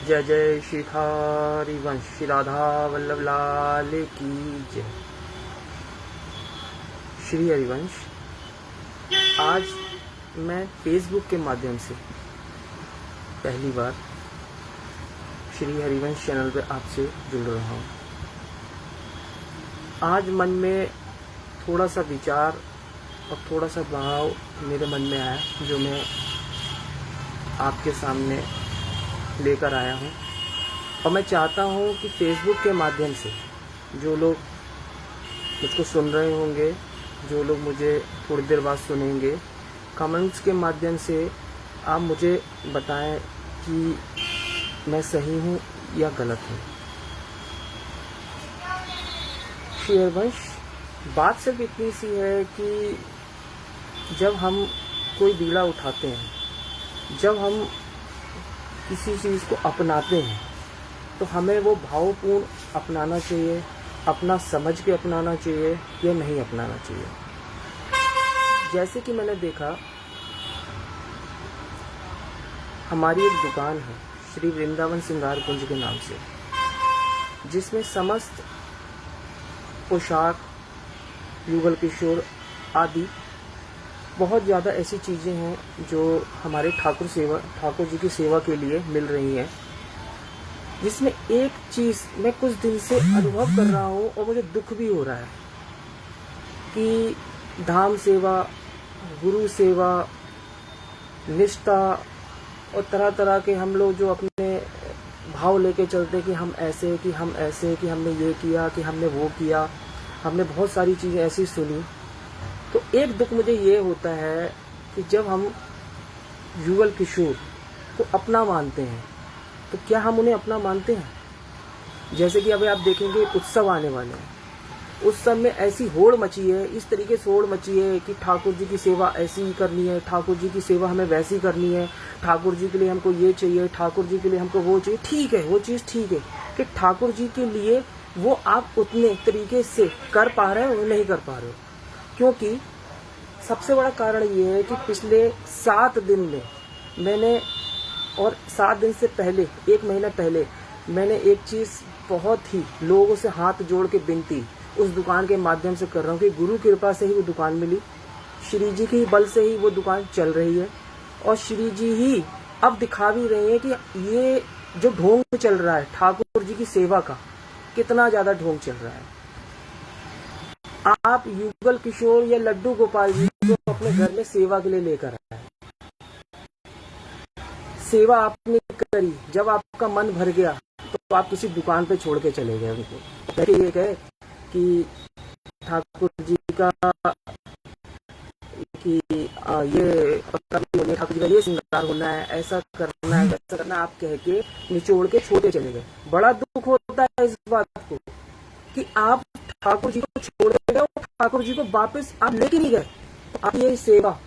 जय जय श्री हरिवंश श्री राधा वल्लभ लाल की जय। श्री हरिवंश, आज मैं फेसबुक के माध्यम से पहली बार श्री हरिवंश चैनल पे आपसे जुड़ रहा हूँ। आज मन में थोड़ा सा विचार और थोड़ा सा भाव मेरे मन में आया, जो मैं आपके सामने लेकर आया हूँ। और मैं चाहता हूँ कि फेसबुक के माध्यम से जो लोग मुझको सुन रहे होंगे, जो लोग मुझे थोड़ी देर बाद सुनेंगे, कमेंट्स के माध्यम से आप मुझे बताएं कि मैं सही हूँ या गलत हूँ। श्री हरिवंश, बात सिर्फ इतनी सी है कि जब हम कोई बीड़ा उठाते हैं, जब हम किसी चीज़ को अपनाते हैं, तो हमें वो भावपूर्ण अपनाना चाहिए, अपना समझ के अपनाना चाहिए या नहीं अपनाना चाहिए। जैसे कि मैंने देखा, हमारी एक दुकान है श्री वृंदावन श्रृंगार कुंज के नाम से, जिसमें समस्त पोशाक, युगल किशोर आदि बहुत ज़्यादा ऐसी चीज़ें हैं जो हमारे ठाकुर जी की सेवा के लिए मिल रही हैं। जिसमें एक चीज़ मैं कुछ दिन से अनुभव कर रहा हूँ और मुझे दुख भी हो रहा है कि धाम सेवा, गुरु सेवा, निष्ठा और तरह तरह के हम लोग जो अपने भाव लेके चलते कि हम ऐसे, कि हम ऐसे, कि हमने ये किया, कि हमने वो किया, हमने बहुत सारी चीज़ें ऐसी सुनी। तो एक दुख मुझे ये होता है कि जब हम युगल किशोर को अपना मानते हैं, तो क्या हम उन्हें अपना मानते हैं? जैसे कि अभी आप देखेंगे उत्सव आने वाले हैं, उत्सव में ऐसी होड़ मची है, इस तरीके से होड़ मची है कि ठाकुर जी की सेवा ऐसी ही करनी है, ठाकुर जी की सेवा हमें वैसी करनी है, ठाकुर जी के लिए हमको ये चाहिए, ठाकुर जी के लिए हमको वो चाहिए। ठीक है, वो चीज़ ठीक है कि ठाकुर जी के लिए वो आप उतने तरीके से कर पा रहे हो, नहीं कर पा रहे हो। क्योंकि सबसे बड़ा कारण ये है कि पिछले 7 दिन में मैंने, और 7 दिन से पहले, 1 महीना पहले, मैंने एक चीज़ बहुत ही लोगों से हाथ जोड़ के विनती उस दुकान के माध्यम से कर रहा हूँ कि गुरु कृपा से ही वो दुकान मिली, श्री जी की बल से ही वो दुकान चल रही है, और श्री जी ही अब दिखा भी रहे हैं कि ये जो ढोंग चल रहा है ठाकुर जी की सेवा का, कितना ज़्यादा ढोंग चल रहा है। आप युगल किशोर या लड्डू गोपाल जी को अपने घर में सेवा के लिए लेकर आए, सेवा आपने करी, जब आपका मन भर गया तो आप किसी दुकान पे छोड़ के चले गए उनको। ये कहे कि ठाकुर जी का कि ये ठाकुर जी का ये श्रृंगार होना है, ऐसा करना है, वैसा करना, आप कह के निचोड़ के छोड़े चले गए। बड़ा दुख होता है इस बात को कि आप ठाकुर जी को छोड़ गए और ठाकुर जी को वापस आप लेके नहीं गए। आप ये सेवा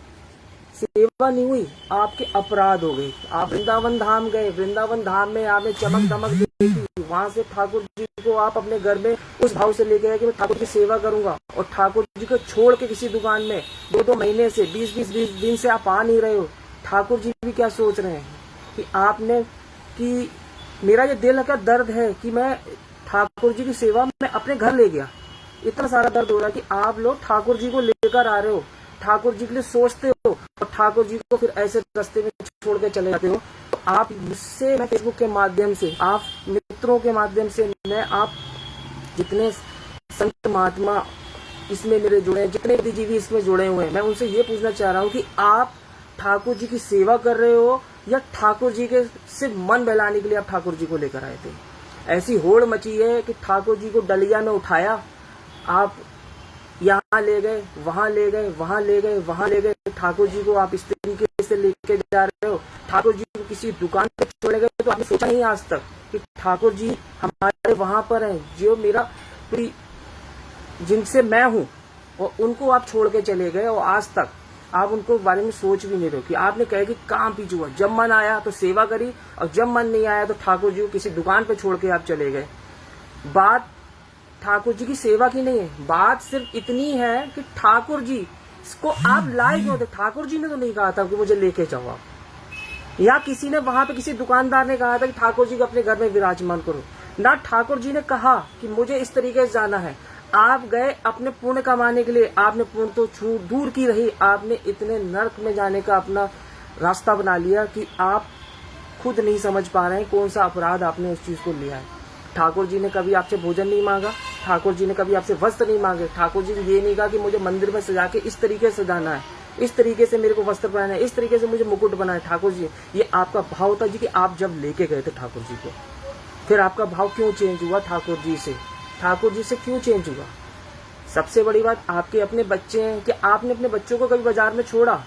नहीं हुई, आपके अपराध हो गए। आप वृंदावन धाम गए, वृंदावन धाम में आपने चमक दमक देखी, वहां से ठाकुर जी को आप अपने घर में उस भाव से लेके गए कि मैं ठाकुर की सेवा करूंगा, और ठाकुर जी को छोड़ के किसी दुकान में 2-2 महीने से 20-20 दिन से आप आ नहीं रहे हो। ठाकुर जी भी क्या सोच रहे हैं कि आपने, कि मेरा ये दिल का दर्द है कि मैं ठाकुर जी की सेवा में अपने घर ले गया। इतना सारा दर्द हो रहा है कि आप लोग ठाकुर जी को लेकर आ रहे हो, ठाकुर जी के लिए सोचते हो, और ठाकुर जी को फिर ऐसे रास्ते में छोड़ के चले जाते हो। तो आप मुझसे, मैं फेसबुक के माध्यम से, आप मित्रों के माध्यम से, मैं आप जितने संत महात्मा इसमें मेरे जुड़े हैं, जितने बुद्धिजीवी इसमें जुड़े हुए हैं, मैं उनसे ये पूछना चाह रहा हूँ कि आप ठाकुर जी की सेवा कर रहे हो या ठाकुर जी के सिर्फ मन बहलाने के लिए आप ठाकुर जी को लेकर आए थे? ऐसी होड़ मची है कि ठाकुर जी को डलिया में उठाया, आप यहाँ ले गए, वहां ले गए, वहां ले गए, वहां ले गए। ठाकुर जी को आप इस तरीके से लेके जा रहे हो। ठाकुर जी को किसी दुकान पे छोड़े गए तो आपने सोचा नहीं आज तक कि ठाकुर जी हमारे वहां पर हैं, जो मेरा पूरी, जिनसे मैं हूं, और उनको आप छोड़ के चले गए, और आज तक आप उनको बारे में सोच भी नहीं रहे कि आपने कहे कि काम पीछे हुआ, जब मन आया तो सेवा करी, और जब मन नहीं आया तो ठाकुर जी को किसी दुकान पे छोड़ के आप चले गए। बात ठाकुर जी की सेवा की नहीं है, बात सिर्फ इतनी है कि ठाकुर जी को आप लाए क्यों थे? ठाकुर जी ने तो नहीं कहा था कि मुझे लेके जाओ आप। या किसी ने वहां पे किसी दुकानदार ने कहा था कि ठाकुर जी को अपने घर में विराजमान करो, ना ठाकुर जी ने कहा कि मुझे इस तरीके से जाना है। आप गए अपने पुण्य कमाने के लिए, आपने पुण्य तो दूर की रही, आपने इतने नरक में जाने का अपना रास्ता बना लिया कि आप खुद नहीं समझ पा रहे हैं कौन सा अपराध आपने उस चीज को लिया है। ठाकुर जी ने कभी आपसे भोजन नहीं मांगा, ठाकुर जी ने कभी आपसे वस्त्र नहीं मांगे, ठाकुर जी ने ये नहीं कहा कि मुझे मंदिर में सजा के इस तरीके से सजाना है, इस तरीके से मेरे को वस्त्र पहनाना है, इस तरीके से मुझे मुकुट बनाना है। ठाकुर जी, ये आपका भाव था जी कि आप जब लेके गए थे ठाकुर जी को, फिर आपका भाव क्यों चेंज हुआ ठाकुर जी से? ठाकुर जी से क्यों चेंज हुआ? सबसे बड़ी बात, आपके अपने बच्चे हैं कि आपने अपने बच्चों को कभी बाजार में छोड़ा?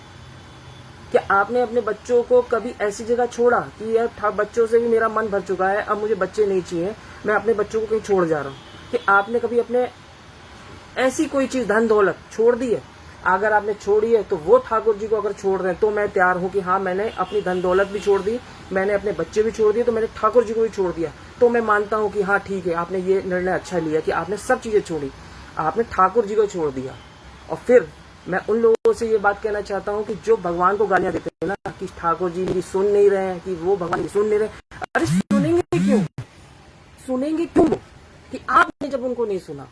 क्या आपने अपने बच्चों को कभी ऐसी जगह छोड़ा कि यार बच्चों से भी मेरा मन भर चुका है, अब मुझे बच्चे नहीं चाहिए, मैं अपने बच्चों को कहीं छोड़ जा रहा हूँ? कि आपने कभी अपने ऐसी कोई चीज धन दौलत छोड़ दी है? अगर आपने छोड़ी है तो वो ठाकुर जी को अगर छोड़ रहे हैं तो मैं तैयार हूं कि हाँ, मैंने अपनी धन दौलत भी छोड़ दी, मैंने अपने बच्चे भी छोड़ दिए, तो मैंने ठाकुर जी को भी छोड़ दिया, तो मैं मानता हूं कि हाँ ठीक है, आपने ये निर्णय अच्छा लिया कि आपने सब चीजें छोड़ी, आपने ठाकुर जी को छोड़ दिया। और फिर मैं उन लोगों से ये बात कहना चाहता हूँ कि जो भगवान को गालियां देते हैं ना कि ठाकुर जी मेरी सुन नहीं रहे हैं, कि वो भगवान की सुन नहीं रहे, अरे सुनेंगे क्यों? सुनेंगे क्यों कि आपने जब उनको नहीं सुना?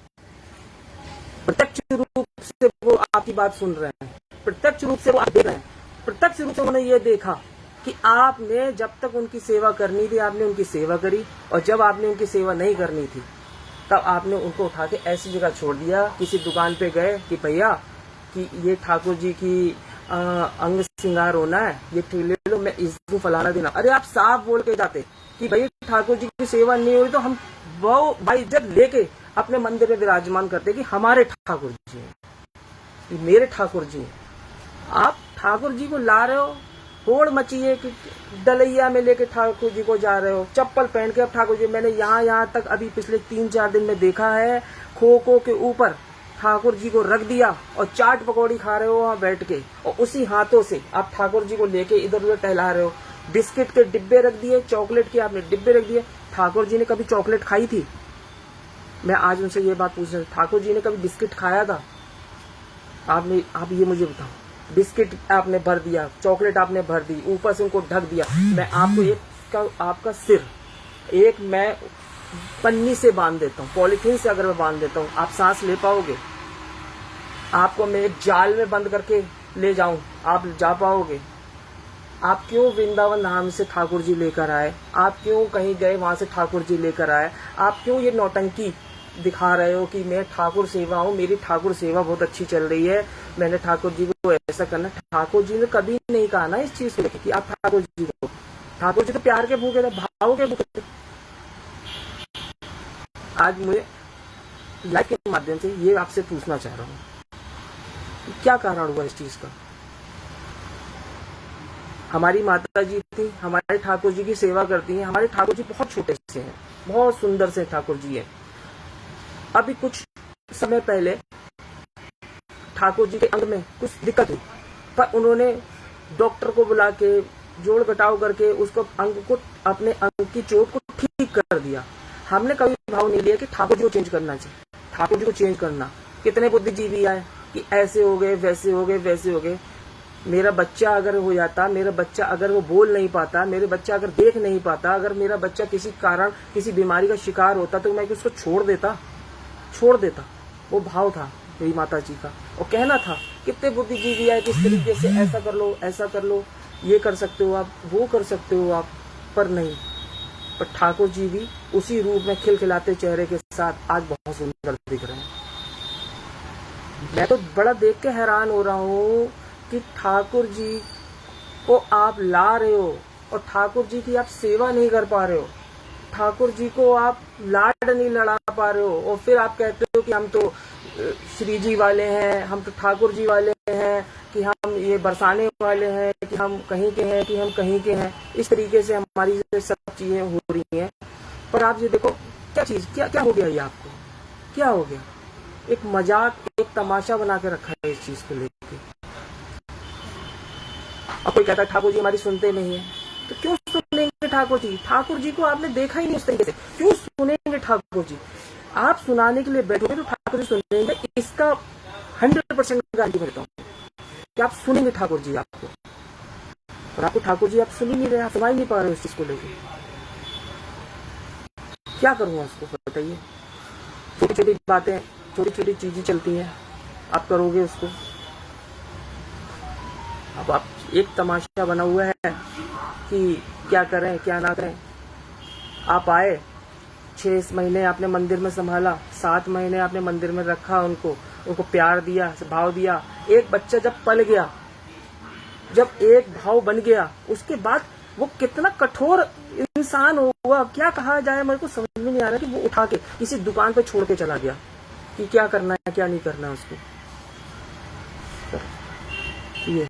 प्रत्यक्ष रूप से वो आपकी बात सुन रहे हैं, प्रत्यक्ष रूप से वो आप देख रहे हैं, प्रत्यक्ष रूप से उन्होंने ये देखा कि आपने जब तक उनकी सेवा करनी थी आपने उनकी सेवा करी, और जब आपने उनकी सेवा नहीं करनी थी तब आपने उनको उठा के ऐसी जगह छोड़ दिया। किसी दुकान पे गए कि भैया कि ये ठाकुर जी की अंग श्रृंगार होना है, ये ले लो, मैं इस दिन फलाना देना। अरे आप साफ बोल के जाते कि भाई ठाकुर जी की सेवा नहीं हुई तो हम वो भाई जब लेके अपने मंदिर में विराजमान करते कि हमारे ठाकुर जी हैं, मेरे ठाकुर जी हैं। आप ठाकुर जी को ला रहे हो, होड़ मची है कि डलैया में लेके ठाकुर जी को जा रहे हो, चप्पल पहन के। अब ठाकुर जी, मैंने यहाँ तक अभी पिछले 3-4 दिन में देखा है, खो के ऊपर ठाकुर जी को रख दिया और चाट पकौड़ी खा रहे हो वहां बैठ के, और उसी हाथों से आप ठाकुर जी को लेके इधर उधर टहला रहे हो। बिस्किट के डिब्बे रख दिए, चॉकलेट के आपने डिब्बे रख दिए। ठाकुर जी ने कभी चॉकलेट खाई थी? मैं आज उनसे ये बात पूछ रहा हूँ, ठाकुर जी ने कभी बिस्किट खाया था? आप ये मुझे बताओ। बिस्किट आपने भर दिया, चॉकलेट आपने भर दी, ऊपर से उनको ढक दिया। मैं आपको आपका सिर एक मैं पन्नी से बांध देता हूँ, पॉलीथीन से अगर मैं बांध देता हूँ, आप सांस ले पाओगे? आपको मैं एक जाल में बंद करके ले जाऊं, आप जा पाओगे? आप क्यों वृंदावन धाम से ठाकुर जी लेकर आए? आप क्यों कहीं गए वहां से ठाकुर जी लेकर आए? आप क्यों ये नौटंकी दिखा रहे हो कि मैं ठाकुर सेवा हूँ, मेरी ठाकुर सेवा बहुत अच्छी चल रही है, मैंने ठाकुर जी को ऐसा करना? ठाकुर जी ने कभी नहीं कहा ना इस चीज को कि आप ठाकुर जी को, ठाकुर जी तो प्यार के भूखे थे, भाव के भूखे थे। आज मुझे लाइव के माध्यम से ये आपसे पूछना चाह रहा हूँ, क्या कारण हुआ इस चीज का? हमारी माता जी थी, हमारे ठाकुर जी की सेवा करती हैं, हमारे ठाकुर जी बहुत छोटे से हैं, बहुत सुंदर से ठाकुर जी हैं। अभी कुछ समय पहले ठाकुर जी के अंग में कुछ दिक्कत हुई, पर उन्होंने डॉक्टर को बुला के जोड़ घटाव करके उसको अंग को, अपने अंग की चोट को ठीक कर दिया। हमने कभी भाव नहीं लिया कि ठाकुर जी को चेंज करना चाहिए, ठाकुर जी को चेंज करना। कितने बुद्धिजीवी आए कि ऐसे हो गए, वैसे हो गए, वैसे हो गए। मेरा बच्चा अगर हो जाता, मेरा बच्चा अगर वो बोल नहीं पाता, मेरे बच्चा अगर देख नहीं पाता, अगर मेरा बच्चा किसी कारण किसी बीमारी का शिकार होता तो मैं उसको छोड़ देता। वो भाव था मेरी माता जी का, और कहना था। कितने बुद्धिजीवी आए किस तरीके से, ऐसा कर लो, ऐसा कर लो, ये कर सकते हो आप, वो कर सकते हो आप, पर नहीं। पर ठाकुर जी भी उसी रूप में खिलखिलाते चेहरे के साथ आज बहुत सुंदर दिख रहे हैं। मैं तो बड़ा देख के हैरान हो रहा हूँ कि ठाकुर जी को आप ला रहे हो और ठाकुर जी की आप सेवा नहीं कर पा रहे हो, ठाकुर जी को आप लाड नहीं लड़ा पा रहे हो, और फिर आप कहते हो कि हम तो श्री जी वाले हैं, हम तो ठाकुर जी वाले हैं, कि हम ये बरसाने वाले हैं, कि हम कहीं के हैं, कि हम कहीं के हैं। इस तरीके से हमारी सब चीजें हो रही हैं। पर आप ये देखो क्या हो गया, ये आपको क्या हो गया? एक मजाक, एक तमाशा बना के रखा है इस चीज को लेके। अब कोई कहता है ठाकुर जी हमारी सुनते नहीं है, तो क्यों सुनेंगे ठाकुर जी? ठाकुर जी को आपने देखा ही नहीं उस तरीके से, क्यों सुनेंगे ठाकुर जी? आप सुनाने के लिए बैठोगे तो ठाकुर जी सुनेंगे, इसका 100% गारंटी देता हूँ कि आप सुनेंगे ठाकुर जी आपको। और आपको ठाकुर जी आप सुन ही नहीं रहे, आप समझ नहीं पा रहे उस चीज को लेकर। क्या करूँगा उसको बताइए। छोटी छोटी बातें, छोटी छोटी चीजें चलती हैं, आप करोगे उसको। अब आप एक तमाशा बना हुआ है कि क्या करें क्या ना करें। आप आए, 6 महीने आपने मंदिर में संभाला, 7 महीने आपने मंदिर में रखा, उनको प्यार दिया, भाव दिया। एक बच्चा जब पल गया, जब एक भाव बन गया, उसके बाद वो कितना कठोर इंसान हुआ, क्या कहा जाए, मेरे को समझ में नहीं आ रहा कि वो उठा के किसी दुकान पे छोड़ के चला गया कि क्या करना है क्या नहीं करना है उसको।